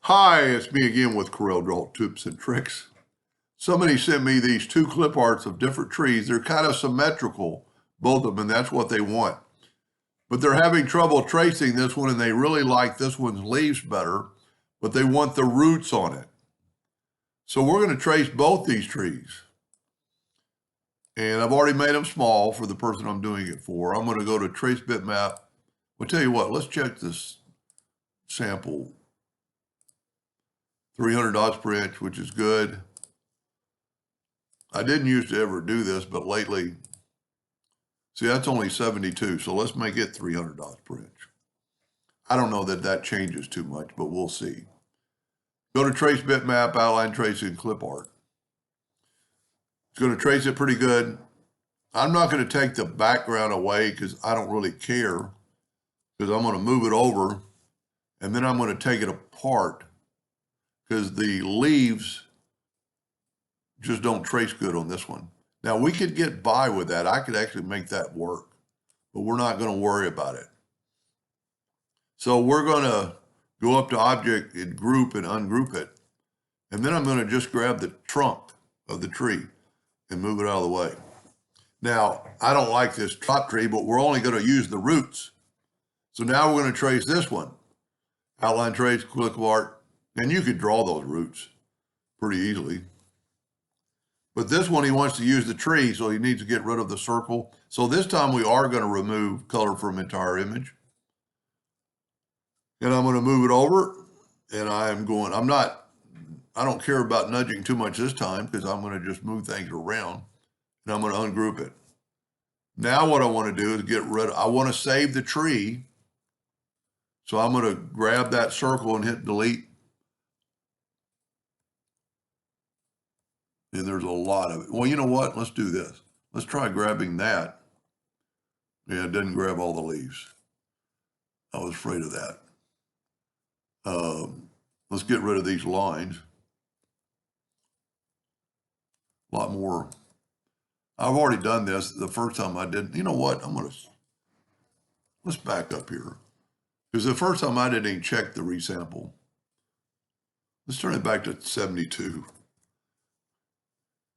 Hi, it's me again with Corel Draw Tips and Tricks. Somebody sent me these two clip arts of different trees. They're kind of symmetrical, both of them, and that's what they want. But they're having trouble tracing this one, and they really like this one's leaves better, but they want the roots on it. So we're going to trace both these trees. And I've already made them small for the person I'm doing it for. I'm going to go to Trace Bitmap. I'll tell you what, let's check this sample. 300 dots per inch, which is good. I didn't used to ever do this, but lately, see, that's only 72, so let's make it 300 dots per inch. I don't know that that changes too much, but we'll see. Go to Trace Bitmap, Outline Tracing, Clip Art. It's going to trace it pretty good. I'm not going to take the background away because I don't really care, because I'm going to move it over, and then I'm going to take it apart because the leaves just don't trace good on this one. Now, we could get by with that. I could actually make that work, but we're not going to worry about it. So we're going to go up to Object and Group and ungroup it. And then I'm going to just grab the trunk of the tree and move it out of the way. Now, I don't like this top tree, but we're only going to use the roots. So now we're going to trace this one. Outline Trace, Clip Art. And you could draw those roots pretty easily. But this one, he wants to use the tree, so he needs to get rid of the circle. So this time we are going to remove color from entire image. And I'm going to move it over. And I don't care about nudging too much this time because I'm going to just move things around. And I'm going to ungroup it. Now what I want to do is I want to save the tree. So I'm going to grab that circle and hit delete. And there's a lot of it. Well, you know what? Let's do this. Let's try grabbing that. Yeah, it didn't grab all the leaves. I was afraid of that. Let's get rid of these lines. A lot more. I've already done this. The first time I didn't. You know what? Let's back up here. Because the first time I didn't even check the resample. Let's turn it back to 72.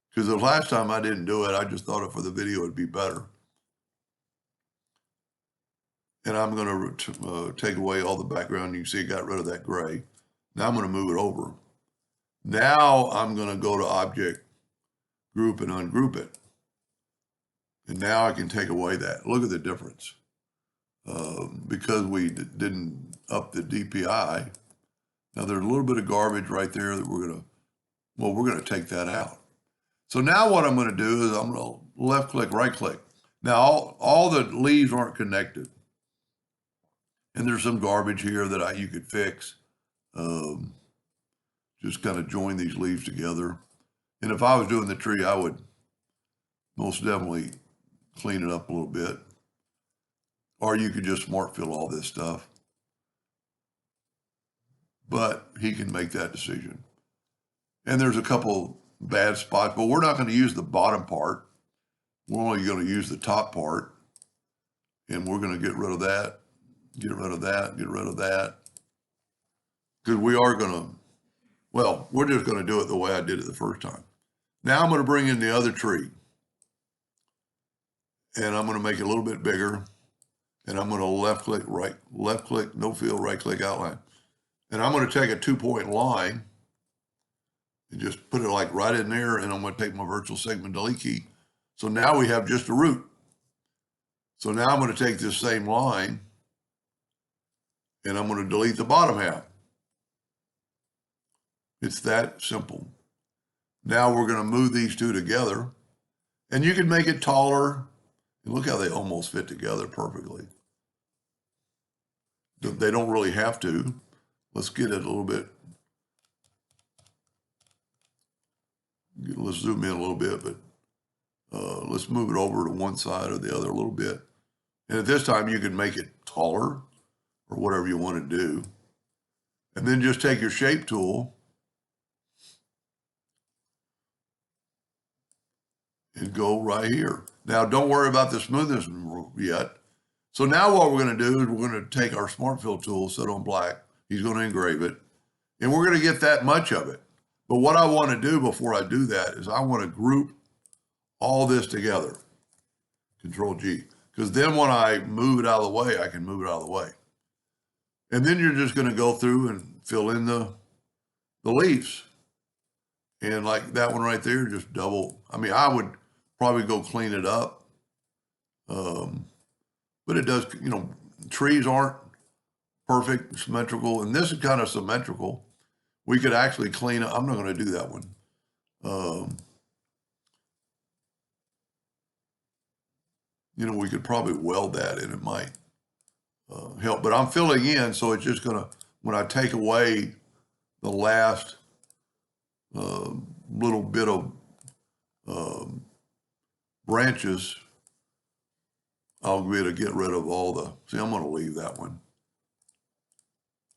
Because the last time I didn't do it, I just thought for the video it'd be better. And I'm going to take away all the background. You can see it got rid of that gray. Now I'm going to move it over. Now I'm going to go to Object, Group, and ungroup it. And now I can take away that. Look at the difference. Because we didn't up the DPI. Now there's a little bit of garbage right there that we're going to take that out. So now what I'm going to do is I'm going to left click, right click. Now all the leaves aren't connected. And there's some garbage here that you could fix. Just kind of join these leaves together. And if I was doing the tree, I would most definitely clean it up a little bit. Or you could just smart fill all this stuff. But he can make that decision. And there's a couple bad spots, but we're not going to use the bottom part. We're only going to use the top part. And we're going to get rid of that, get rid of that, get rid of that. Because we are going to, we're just going to do it the way I did it the first time. Now I'm going to bring in the other tree. And I'm going to make it a little bit bigger. And I'm going to left click, no fill, right click, outline. And I'm going to take a 2-point line and just put it like right in there. And I'm going to take my virtual segment delete key. So now we have just a root. So now I'm going to take this same line and I'm going to delete the bottom half. It's that simple. Now we're going to move these two together and you can make it taller. And look how they almost fit together perfectly. They don't really have to. Let's get it a little bit. Let's zoom in a little bit, but let's move it over to one side or the other a little bit. And at this time, you can make it taller or whatever you want to do. And then just take your shape tool and go right here. Now, don't worry about the smoothness yet. So now what we're going to do is we're going to take our Smart Fill tool, set on black. He's going to engrave it. And we're going to get that much of it. But what I want to do before I do that is I want to group all this together. Control G. Because then when I move it out of the way, I can move it out of the way. And then you're just going to go through and fill in the leaves. And like that one right there, just double. I mean, I would probably go clean it up. But it does, you know, trees aren't perfect, symmetrical. And this is kind of symmetrical. We could actually clean up. I'm not going to do that one. You know, we could probably weld that and it might help. But I'm filling in, so it's just going to, when I take away the last little bit of branches, I'll be able to get rid of all the, see, I'm going to leave that one.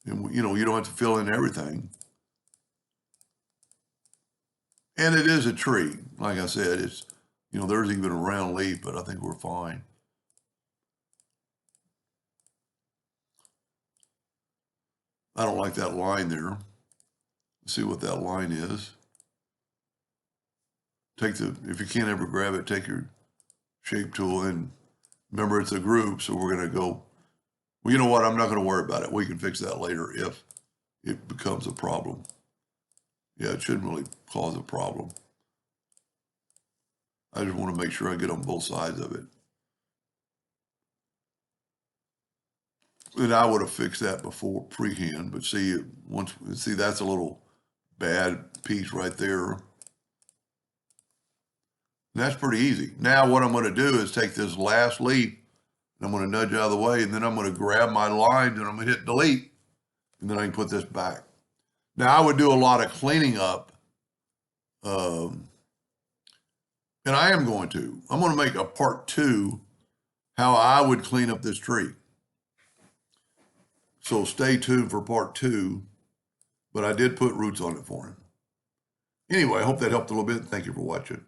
And, you know, you don't have to fill in everything. And it is a tree. Like I said, it's, you know, there's even a round leaf, but I think we're fine. I don't like that line there. Let's see what that line is. Take the, if you can't ever grab it, take your shape tool and remember it's a group. So we're going to go, well, you know what? I'm not going to worry about it. We can fix that later if it becomes a problem. Yeah, it shouldn't really cause a problem. I just want to make sure I get on both sides of it. And I would have fixed that before freehand, but see, once, see, that's a little bad piece right there. And that's pretty easy. Now what I'm going to do is take this last leaf and I'm going to nudge out of the way, and then I'm going to grab my lines and I'm going to hit delete, and then I can put this back. Now I would do a lot of cleaning up, and I am going to. I'm going to make a part 2, how I would clean up this tree. So stay tuned for part 2, but I did put roots on it for him. Anyway, I hope that helped a little bit. Thank you for watching.